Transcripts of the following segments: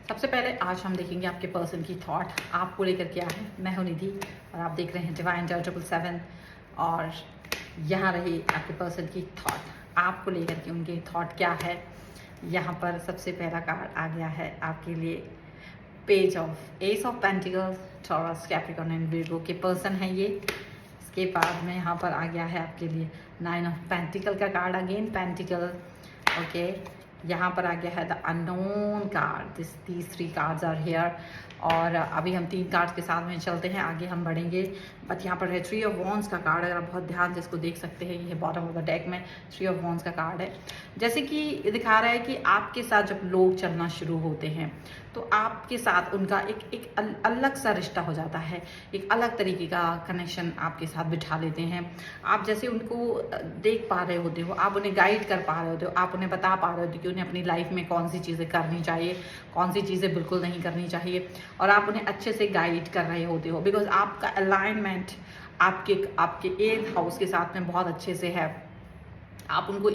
सबसे पहले आज हम देखेंगे आपके पर्सन की थॉट आपको लेकर क्या है। मैं हूं निधि और आप देख रहे हैं डिवाइन टावर 777 और यहाँ रही आपके पर्सन की थॉट आपको लेकर के उनके थॉट क्या है। यहाँ पर सबसे पहला कार्ड आ गया है आपके लिए page of S of pentacles, taurus, Capricorn and Virgo के पर्सन है ये। इसके बाद में यहाँ पर आ गया है आपके लिए 9 ऑफ पेंटिकल का कार्ड, अगेन पेंटिकल। ओके, यहाँ पर आ गया है the unknown card, these 3 cards are here. और अभी हम 3 कार्ड्स के साथ में चलते हैं, आगे हम बढ़ेंगे। बट यहाँ पर है 3 ऑफ वॉन्ड्स का कार्ड, अगर आप बहुत ध्यान से इसको देख सकते हैं, ये बॉटम ऑफ द डेक में 3 ऑफ वॉन्ड्स का कार्ड है। जैसे कि ये दिखा रहा है कि आपके साथ जब लोग चलना शुरू होते हैं तो आपके साथ उनका एक अलग सा रिश्ता हो जाता है, एक अलग तरीके का कनेक्शन आपके साथ बिठा लेते हैं। आप जैसे उनको देख पा रहे होते हो, आप उन्हें गाइड कर पा रहे होते हो, आप उन्हें बता पा रहे होते हो कि उन्हें अपनी लाइफ में कौन सी चीज़ें करनी चाहिए, कौन सी चीज़ें बिल्कुल नहीं करनी चाहिए, और आप उन्हें अच्छे से गाइड कर रहे होते हो। बिकॉज आपका अलाइनमेंट आपके 8th हाउस के साथ में बहुत अच्छे से है। आप उनको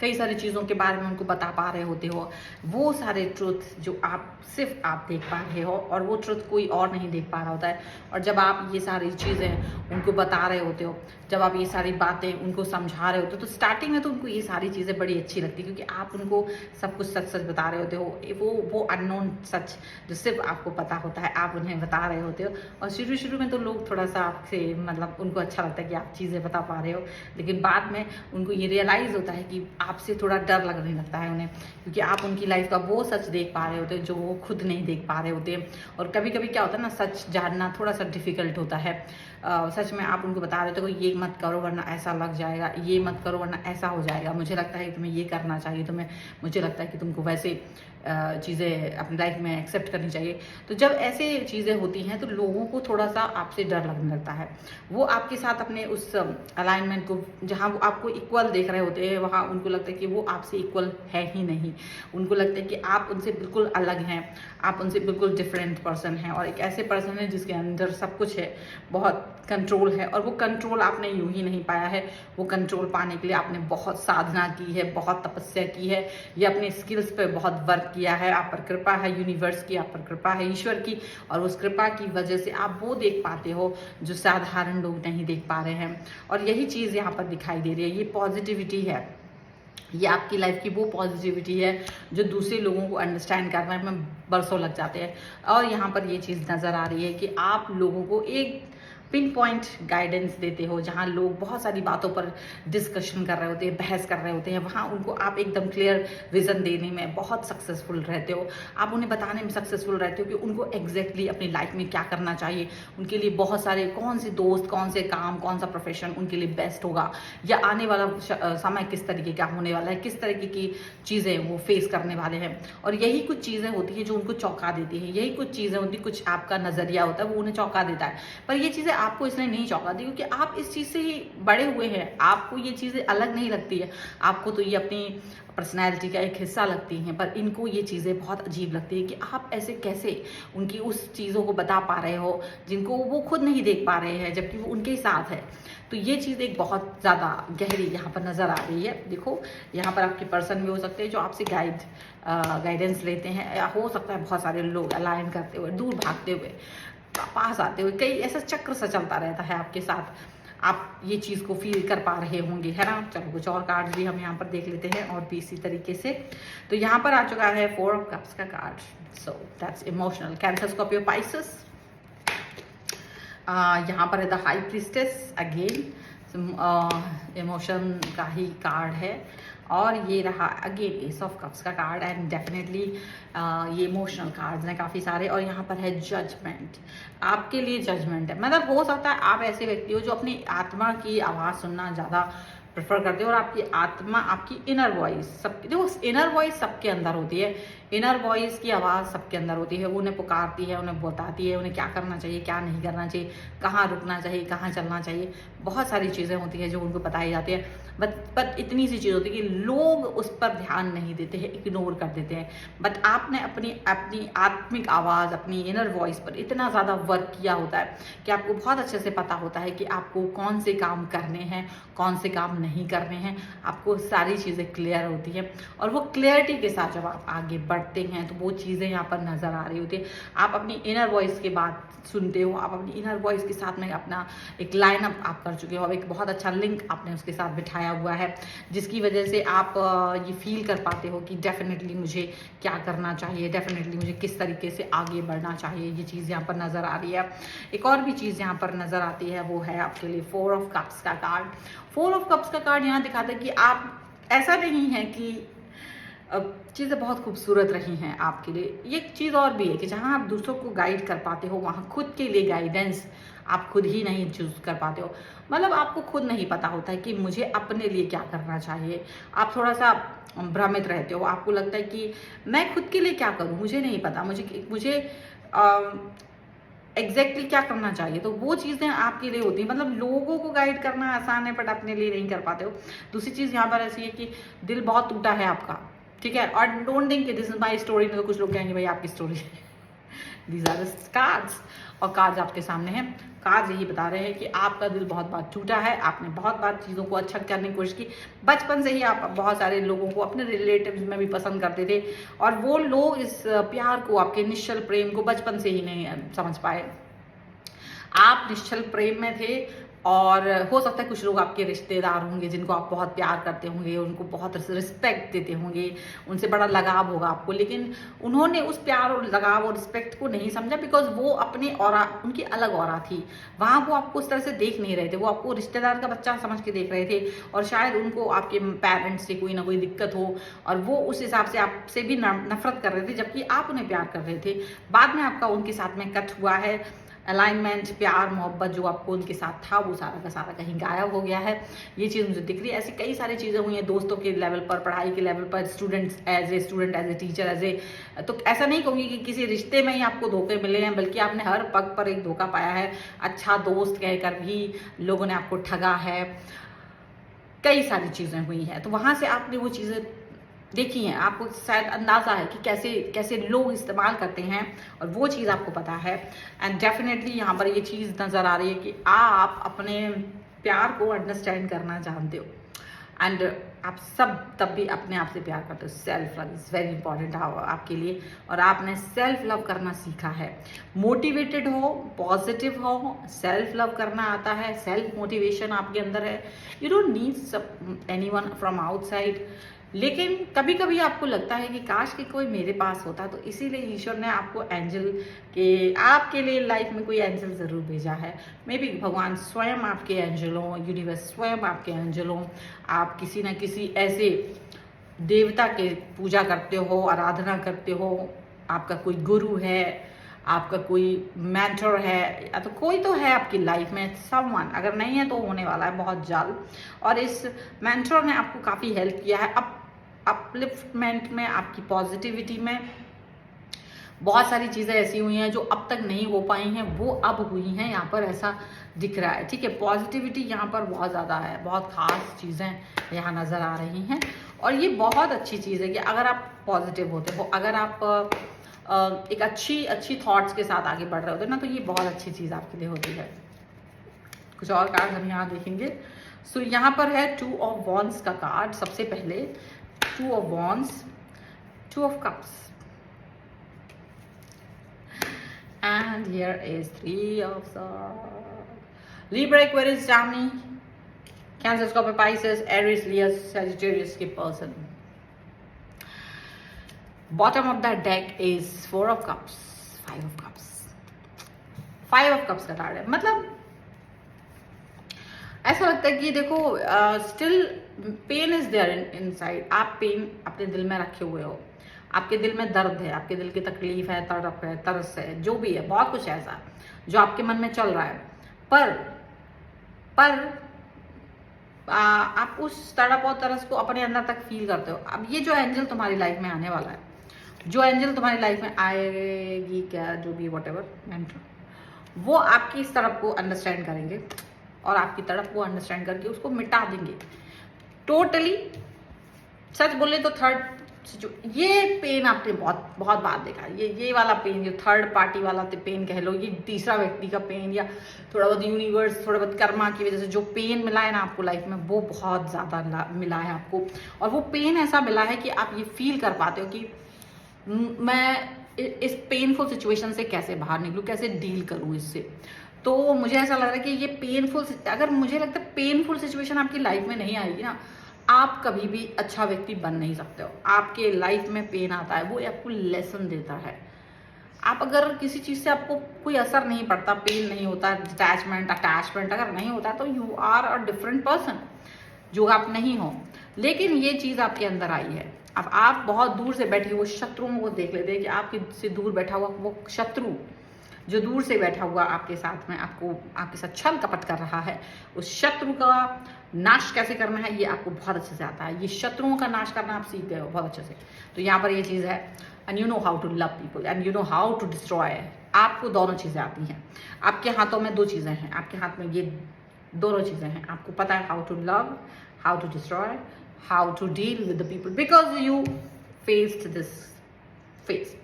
कई सारी चीज़ों के बारे में उनको बता पा रहे होते हो, वो सारे ट्रुथ जो सिर्फ आप देख पा रहे हो और वो ट्रुथ कोई और नहीं देख पा रहा होता है। और जब आप ये सारी चीज़ें उनको बता रहे होते हो, जब आप ये सारी बातें उनको समझा रहे होते हो, तो स्टार्टिंग में तो उनको ये सारी चीज़ें बड़ी अच्छी लगती है, क्योंकि आप उनको सब कुछ सच सच बता रहे होते हो। वो अननोन सच जो सिर्फ आपको पता होता है, आप उन्हें बता रहे होते हो। और शुरू में तो लोग थोड़ा सा आपसे उनको अच्छा लगता है कि आप चीज़ें बता पा रहे हो, लेकिन बाद में उनको ये रियलाइज़ होता है कि आपसे थोड़ा डर लगने लगता है उन्हें, क्योंकि आप उनकी लाइफ का वो सच देख पा रहे होते हैं जो वो खुद नहीं देख पा रहे होते हैं। और कभी कभी क्या होता है ना, सच जानना थोड़ा सा डिफिकल्ट होता है। सच में आप उनको बता रहे होते हो, ये मत करो वरना ऐसा लग जाएगा, ये मत करो वरना ऐसा हो जाएगा, मुझे लगता है कि तुम्हें ये करना चाहिए, मुझे लगता है कि तुमको वैसे चीज़ें अपनी लाइफ में एक्सेप्ट करनी चाहिए। तो जब ऐसे चीज़ें होती हैं तो लोगों को थोड़ा सा आपसे डर लगने लगता है। वो आपके साथ अपने उस अलाइनमेंट को, जहाँ वो आपको इक्वल देख रहे होते हैं, वहाँ उनको लगता है कि वो आपसे इक्वल है ही नहीं। उनको लगता है कि आप उनसे बिल्कुल अलग हैं, आप उनसे बिल्कुल डिफरेंट पर्सन हैं, और एक ऐसे पर्सन है जिसके अंदर सब कुछ है, बहुत कंट्रोल है। और वो कंट्रोल आपने यूं ही नहीं पाया है, वो कंट्रोल पाने के लिए आपने बहुत साधना की है, बहुत तपस्या की है, या अपने स्किल्स पे बहुत वर्क किया है। आप पर कृपा है यूनिवर्स की, आप पर कृपा है ईश्वर की, और उस कृपा की वजह से आप वो देख पाते हो जो साधारण लोग नहीं देख पा रहे हैं। और यही चीज़ यहाँ पर दिखाई दे रही है, ये पॉजिटिविटी है, ये आपकी लाइफ की वो पॉजिटिविटी है जो दूसरे लोगों को अंडरस्टैंड करने में बरसों लग जाते हैं। और यहाँ पर ये चीज़ नज़र आ रही है कि आप लोगों को एक पिन पॉइंट गाइडेंस देते हो। जहाँ लोग बहुत सारी बातों पर डिस्कशन कर रहे होते हैं, बहस कर रहे होते हैं, वहाँ उनको आप एकदम क्लियर विजन देने में बहुत सक्सेसफुल रहते हो। आप उन्हें बताने में सक्सेसफुल रहते हो कि उनको एग्जैक्टली अपनी लाइफ में क्या करना चाहिए, उनके लिए बहुत सारे कौन से दोस्त, कौन से काम, कौन सा प्रोफेशन उनके लिए बेस्ट होगा, या आने वाला समय किस तरीके का होने वाला है, किस तरीके की चीज़ें वो फेस करने वाले हैं। और यही कुछ चीज़ें होती है जो उनको चौंका देती है, यही कुछ चीज़ें होती, कुछ आपका नज़रिया होता है वो उन्हें चौंका देता है। पर ये चीज़ें आपको इसलिए नहीं चौंकाती क्योंकि आप इस चीज़ से ही बड़े हुए हैं, आपको ये चीज़ें अलग नहीं लगती है। आपको तो ये अपनी पर्सनैलिटी का एक हिस्सा लगती हैं, पर इनको ये चीज़ें बहुत अजीब लगती है कि आप ऐसे कैसे उनकी उस चीज़ों को बता पा रहे हो जिनको वो खुद नहीं देख पा रहे हैं, जबकि वो उनके साथ है। तो ये चीज़ एक बहुत ज़्यादा गहरी यहाँ पर नज़र आ रही है। देखो, यहाँ पर आपके पर्सन भी हो सकते हैं जो आपसे गाइडेंस लेते हैं, या हो सकता है बहुत सारे लोग अलाइन करते हुए, दूर भागते हुए, पास आते हुए, कई ऐसा चक्र सा चलता रहता है आपके साथ। आप ये चीज़ को फील कर पा रहे होंगे, है ना। चलो कुछ और कार्ड्स भी हम यहाँ पर देख लेते हैं और भी इसी तरीके से। तो यहाँ पर आ चुका है 4 ऑफ कप्स का card, so that's emotional, cancer, Scorpio, Pisces. यहाँ पर है the high priestess, again emotion का ही कार्ड है। और ये रहा अगेन एस ऑफ कप्स का कार्ड, एंड डेफिनेटली ये इमोशनल कार्ड्स हैं काफ़ी सारे। और यहाँ पर है जजमेंट, आपके लिए जजमेंट है। मतलब हो सकता है आप ऐसे व्यक्ति हो जो अपनी आत्मा की आवाज़ सुनना ज़्यादा प्रेफर करते हो, और आपकी आत्मा, आपकी इनर वॉइस, सबकी देखो इनर वॉइस सबके अंदर होती है, इनर वॉइस की आवाज़ सबके अंदर होती है। वो उन्हें पुकारती है, उन्हें बताती है उन्हें क्या करना चाहिए, क्या नहीं करना चाहिए, कहाँ रुकना चाहिए, कहाँ चलना चाहिए। बहुत सारी चीज़ें होती हैं जो उनको बताई जाती है। बट इतनी सी चीज़ होती है कि लोग उस पर ध्यान नहीं देते हैं, इग्नोर कर देते हैं। बट आपने अपनी अपनी आत्मिक आवाज़, अपनी इनर वॉइस पर इतना ज़्यादा वर्क किया होता है कि आपको बहुत अच्छे से पता होता है कि आपको कौन से काम करने हैं, कौन से काम नहीं करने हैं। आपको सारी चीज़ें क्लियर होती हैं, और वो क्लियरिटी के साथ जब आप आगे बढ़ बढ़ते हैं तो वो चीज़ें यहाँ पर नज़र आ रही होती है। आप अपनी इनर वॉइस की बात सुनते हो, आप अपनी इनर वॉइस के साथ में अपना एक लाइनअप आप कर चुके हो, एक बहुत अच्छा लिंक आपने उसके साथ बिठाया हुआ है, जिसकी वजह से आप ये फील कर पाते हो कि डेफिनेटली मुझे क्या करना चाहिए, डेफिनेटली मुझे किस तरीके से आगे बढ़ना चाहिए। ये चीज़ यहाँ पर नज़र आ रही है। एक और भी चीज़ यहाँ पर नज़र आती है, वो है आपके लिए 4 ऑफ कप्स का कार्ड। 4 ऑफ कप्स का कार्ड यहाँ दिखाता है कि आप, ऐसा नहीं है कि चीज़ें बहुत खूबसूरत रही हैं आपके लिए। ये एक चीज़ और भी है कि जहाँ आप दूसरों को गाइड कर पाते हो, वहाँ खुद के लिए गाइडेंस आप खुद ही नहीं चूज़ कर पाते हो। मतलब आपको खुद नहीं पता होता है कि मुझे अपने लिए क्या करना चाहिए। आप थोड़ा सा भ्रमित रहते हो, आपको लगता है कि मैं खुद के लिए क्या करूँ, मुझे नहीं पता, मुझे एग्जैक्टली क्या करना चाहिए। तो वो चीज़ें आपके लिए होती हैं। मतलब लोगों को गाइड करना आसान है, बट अपने लिए नहीं कर पाते हो। दूसरी चीज़ यहाँ पर ऐसी है कि दिल बहुत टूटा है आपका, ठीक है। और don't think this is my story, तो कुछ लोग कहेंगे भाई आपकी स्टोरी है। दीज आर कार्ड्स, और कार्ड्स आपके सामने हैं। कार्ड्स यही बता रहे हैं कि आपका दिल बहुत बार टूटा है, आपने बहुत बार चीज़ों को अच्छा करने की कोशिश की। बचपन से ही आप बहुत सारे लोगों को अपने रिलेटिव्स में भी पसंद करते थे, और वो लोग इस प्यार को, आपके निश्चल प्रेम को बचपन से ही नहीं समझ पाए। आप निश्चल प्रेम में थे, और हो सकता है कुछ लोग आपके रिश्तेदार होंगे जिनको आप बहुत प्यार करते होंगे, उनको बहुत रिस्पेक्ट देते होंगे, उनसे बड़ा लगाव होगा आपको, लेकिन उन्होंने उस प्यार और लगाव और रिस्पेक्ट को नहीं समझा, बिकॉज वो अपने ऑरा, उनकी अलग ऑरा थी। वहाँ वो आपको उस तरह से देख नहीं रहे थे, वो आपको रिश्तेदार का बच्चा समझ के देख रहे थे, और शायद उनको आपके पेरेंट्स से कोई ना कोई दिक्कत हो, और वो उस हिसाब से आपसे भी नफरत कर रहे थे, जबकि आप उन्हें प्यार कर रहे थे। बाद में आपका उनके साथ में कट हुआ है, अलाइनमेंट, प्यार मोहब्बत जो आपको उनके साथ था वो सारा का सारा कहीं गायब हो गया है। ये चीज़ मुझे दिख रही है। ऐसी कई सारी चीज़ें हुई हैं दोस्तों के लेवल पर, पढ़ाई के लेवल पर, students as a student, as a teacher, as a, तो ऐसा नहीं कहूँगी कि किसी रिश्ते में ही आपको धोखे मिले हैं, बल्कि आपने हर पग पर एक धोखा पाया है। अच्छा दोस्त कहकर भी लोगों ने आपको ठगा है। कई सारी चीज़ें हुई हैं, तो वहाँ से आपने वो चीज़ें देखी हैं, आपको शायद अंदाज़ा है कि कैसे कैसे लोग इस्तेमाल करते हैं, और वो चीज़ आपको पता है। एंड डेफिनेटली यहाँ पर ये चीज़ नज़र आ रही है कि आप अपने प्यार को अंडरस्टैंड करना जानते हो, एंड आप सब तब भी अपने आप से प्यार करते हो। Self love is very important आपके लिए, और आपने सेल्फ लव करना सीखा है। मोटिवेटेड हो, पॉजिटिव हो, सेल्फ लव करना आता है, सेल्फ मोटिवेशन आपके अंदर है। You don't need anyone from outside. लेकिन कभी कभी आपको लगता है कि काश कि कोई मेरे पास होता, तो इसीलिए ईश्वर ने आपको एंजल के, आपके लिए लाइफ में कोई एंजल ज़रूर भेजा है। मे बी भगवान स्वयं आपके एंजल हों, यूनिवर्स स्वयं आपके एंजल हों। आप किसी न किसी ऐसे देवता के पूजा करते हो, आराधना करते हो, आपका कोई गुरु है, आपका कोई मेंटर है, या तो कोई तो है आपकी लाइफ में, समवन। अगर नहीं है तो होने वाला है बहुत जल्द। और इस मेंटर ने आपको काफ़ी हेल्प किया है अपलिफ्टमेंट में, आपकी पॉजिटिविटी में। बहुत सारी चीज़ें ऐसी हुई हैं जो अब तक नहीं हो पाई हैं, वो अब हुई हैं, यहाँ पर ऐसा दिख रहा है, ठीक है। पॉजिटिविटी यहाँ पर बहुत ज़्यादा है, बहुत ख़ास चीज़ें यहाँ नज़र आ रही हैं, और ये बहुत अच्छी चीज़ है कि अगर आप पॉजिटिव होते हो, अगर आप एक अच्छी थॉट्स के साथ आगे बढ़ रहे होते हैं ना, तो ये बहुत अच्छी चीज़ आपके लिए होती है। कुछ और कार्ड हम यहाँ देखेंगे। सो यहाँ पर है 2 ऑफ वॉन्ड्स का कार्ड। सबसे पहले 2 of wands, 2 of cups, and here is 3 of swords. Libra, Aquarius, Gemini, cancer, Scorpio, Pisces, Aries, Leo, Sagittarius के person. Bottom of that deck is 4 of cups, 5 of cups, 5 of cups का card है। मतलब ऐसा लगता है कि देखो still pain is there inside. आप पेन अपने दिल में रखे हुए हो, आपके दिल में दर्द है, आपके दिल की तकलीफ है, तड़प है, तरस है, जो भी है, बहुत कुछ ऐसा जो आपके मन में चल रहा है। पर आप उस तड़प और तरस को अपने अंदर तक फील करते हो। अब ये जो एंजल तुम्हारी लाइफ में आने वाला है, जो एंजल तुम्हारी लाइफ में आएगी, क्या जो भी व्हाटएवर मेंटर, वो आपकी इस तरफ को अंडरस्टैंड करेंगे, और आपकी तरफ को अंडरस्टैंड करके उसको मिटा देंगे टोटली। सच बोले तो थर्ड, ये पेन आपने बहुत बहुत बार देखा। ये वाला पेन, जो थर्ड पार्टी वाला पेन कह लो, ये तीसरा व्यक्ति का पेन, या थोड़ा बहुत यूनिवर्स, थोड़ा बहुत कर्मा की वजह से जो पेन मिला है ना आपको लाइफ में, वो बहुत ज़्यादा मिला है आपको। और वो पेन ऐसा मिला है कि आप ये फील कर पाते हो कि मैं इस पेनफुल सिचुएशन से कैसे बाहर निकलूं, कैसे डील करूं इससे। तो मुझे ऐसा लग रहा है कि ये पेनफुल, अगर मुझे लगता है पेनफुल सिचुएशन आपकी लाइफ में नहीं आएगी ना, आप कभी भी अच्छा व्यक्ति बन नहीं सकते हो। आपके लाइफ में पेन आता है, वो आपको लेसन देता है। आप अगर किसी चीज़ से आपको कोई असर नहीं पड़ता, पेन नहीं होता, डिटैचमेंट अटैचमेंट अगर नहीं होता, तो you are a different person, जो आप नहीं हो। लेकिन ये चीज़ आपके अंदर आई है। अब आप बहुत दूर से बैठे हुए शत्रुओं को देख लेते हैं कि आपके से दूर बैठा हुआ वो शत्रु जो दूर से बैठा हुआ आपके साथ में आपके साथ छल कपट कर रहा है, उस शत्रु का नाश कैसे करना है ये आपको बहुत अच्छे से आता है। ये शत्रुओं का नाश करना आप सीख गए हो बहुत अच्छे से। तो यहाँ पर ये चीज़ है, and you know how to love people and you know how to destroy. आपको दोनों चीज़ें आती हैं। आपके हाथों में दो चीज़ें हैं, आपके हाथ में ये दोनों चीज़ें हैं। आपको पता है how to love, how to destroy, how to deal with the people, because you faced this face.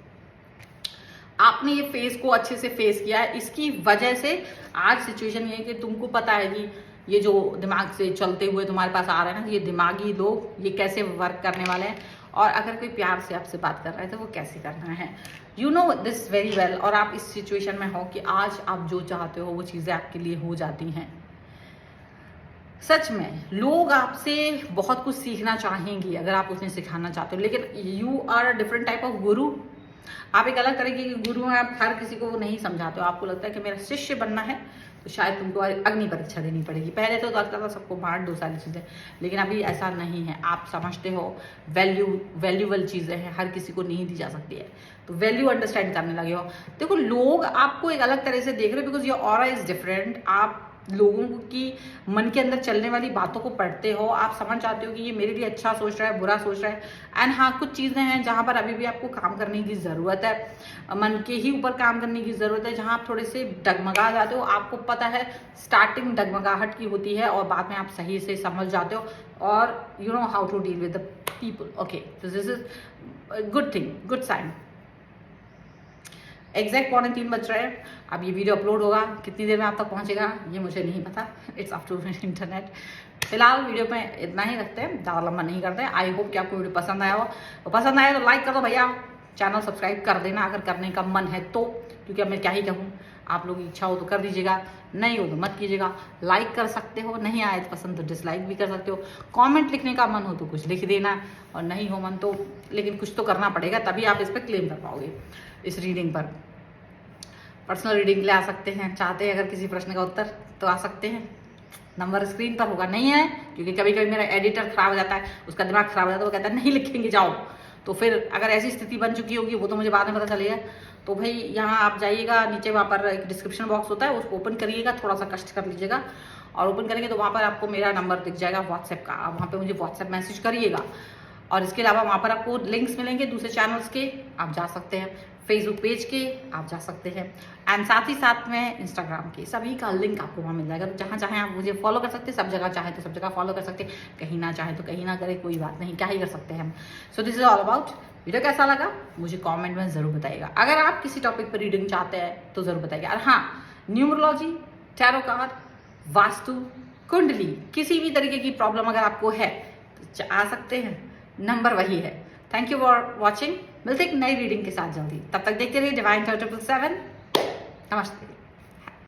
आपने ये फेस को अच्छे से फेस किया है, इसकी वजह से आज सिचुएशन ये है कि तुमको पता है कि ये जो दिमाग से चलते हुए तुम्हारे पास आ रहे हैं ना, ये दिमागी लोग ये कैसे वर्क करने वाले हैं, और अगर कोई प्यार से आपसे बात कर रहा है तो वो कैसे करना है। You know this very well. और आप इस सिचुएशन में हो कि आज आप जो चाहते हो वो चीज़ें आपके लिए हो जाती हैं। सच में लोग आपसे बहुत कुछ सीखना चाहेंगे अगर आप उन्हें सिखाना चाहते हो, लेकिन you are a different type of guru. आप एक अलग तरीके के गुरु हैं। आप हर किसी को वो नहीं समझाते हो। आपको लगता है कि मेरा शिष्य बनना है तो शायद तुमको अग्नि परीक्षा देनी पड़ेगी। पहले तो लगता था सबको बांट दो सारी चीज़ें, लेकिन अभी ऐसा नहीं है। आप समझते हो वैल्यूबल चीज़ें हैं, हर किसी को नहीं दी जा सकती है, तो वैल्यू अंडरस्टैंड करने लगे हो। देखो लोग आपको एक अलग तरह से देख रहे हो, because your aura is different. आप लोगों की मन के अंदर चलने वाली बातों को पढ़ते हो। आप समझ जाते हो कि ये मेरे लिए अच्छा सोच रहा है, बुरा सोच रहा है। एंड हाँ, कुछ चीज़ें हैं जहाँ पर अभी भी आपको काम करने की ज़रूरत है, मन के ही ऊपर काम करने की ज़रूरत है, जहाँ आप थोड़े से डगमगा जाते हो। आपको पता है स्टार्टिंग डगमगाहट की होती है और बाद में आप सही से समझ जाते हो, और you know how to deal with the people. Okay, this is good thing, good sign. Exact 2:45 बज रहे हैं। अब ये वीडियो अपलोड होगा, कितनी देर में आप तक पहुंचेगा ये मुझे नहीं पता, इट्स अप टू इंटरनेट। फिलहाल वीडियो में इतना ही रखते हैं, ज़्यादा लंबा नहीं करते हैं। आई होप कि आपको वीडियो पसंद आया हो। तो पसंद आया तो लाइक कर दो भैया, चैनल सब्सक्राइब कर देना अगर करने का मन है तो, क्योंकि अब मैं क्या ही कहूँ, आप लोगों की इच्छा हो तो कर दीजिएगा, नहीं हो तो मत कीजिएगा। लाइक कर सकते हो, नहीं आए तो पसंद तो डिसलाइक भी कर सकते हो। कमेंट लिखने का मन हो तो कुछ लिख देना, और नहीं हो मन तो, लेकिन कुछ तो करना पड़ेगा, तभी आप इस पर क्लेम कर पाओगे। इस रीडिंग पर पर्सनल रीडिंग के लिए आ सकते हैं, चाहते हैं अगर किसी प्रश्न का उत्तर तो आ सकते हैं। नंबर स्क्रीन पर होगा, नहीं है क्योंकि कभी कभी मेरा एडिटर खराब हो जाता है, उसका दिमाग खराब हो जाता है, वो कहता है नहीं लिखेंगे जाओ। तो फिर अगर ऐसी स्थिति बन चुकी होगी वो तो मुझे बाद में पता चलेगा। तो भाई यहाँ आप जाइएगा, नीचे वहाँ पर एक डिस्क्रिप्शन बॉक्स होता है, उसको ओपन करिएगा, थोड़ा सा कष्ट कर लीजिएगा, और ओपन करेंगे तो वहाँ पर आपको मेरा नंबर दिख जाएगा व्हाट्सएप का। आप वहाँ पर मुझे व्हाट्सएप मैसेज करिएगा, और इसके अलावा वहाँ पर आपको लिंक्स मिलेंगे दूसरे चैनल्स के, आप जा सकते हैं। फेसबुक पेज के आप जा सकते हैं, एंड साथ ही साथ में इंस्टाग्राम के, सभी का लिंक आपको वहाँ मिल जाएगा। तो जहाँ चाहें आप मुझे फॉलो कर सकते हैं, सब जगह चाहे तो सब जगह फॉलो कर सकते हैं, कहीं ना चाहे तो कहीं ना करें, कोई बात नहीं, क्या ही कर सकते हैं हम। So this is all about. Video कैसा लगा मुझे कमेंट में ज़रूर बताइएगा। अगर आप किसी टॉपिक पर रीडिंग चाहते हैं तो ज़रूर बताइएगा। और हाँ, न्यूमरोलॉजी, टैरो कार्ड, वास्तु, कुंडली, किसी भी तरीके की प्रॉब्लम अगर आपको है तो आ सकते हैं, नंबर वही है। Thank you for watching. मिलते एक नई रीडिंग के साथ जल्दी, तब तक देखते रहिए डिवाइन 777। नमस्ते।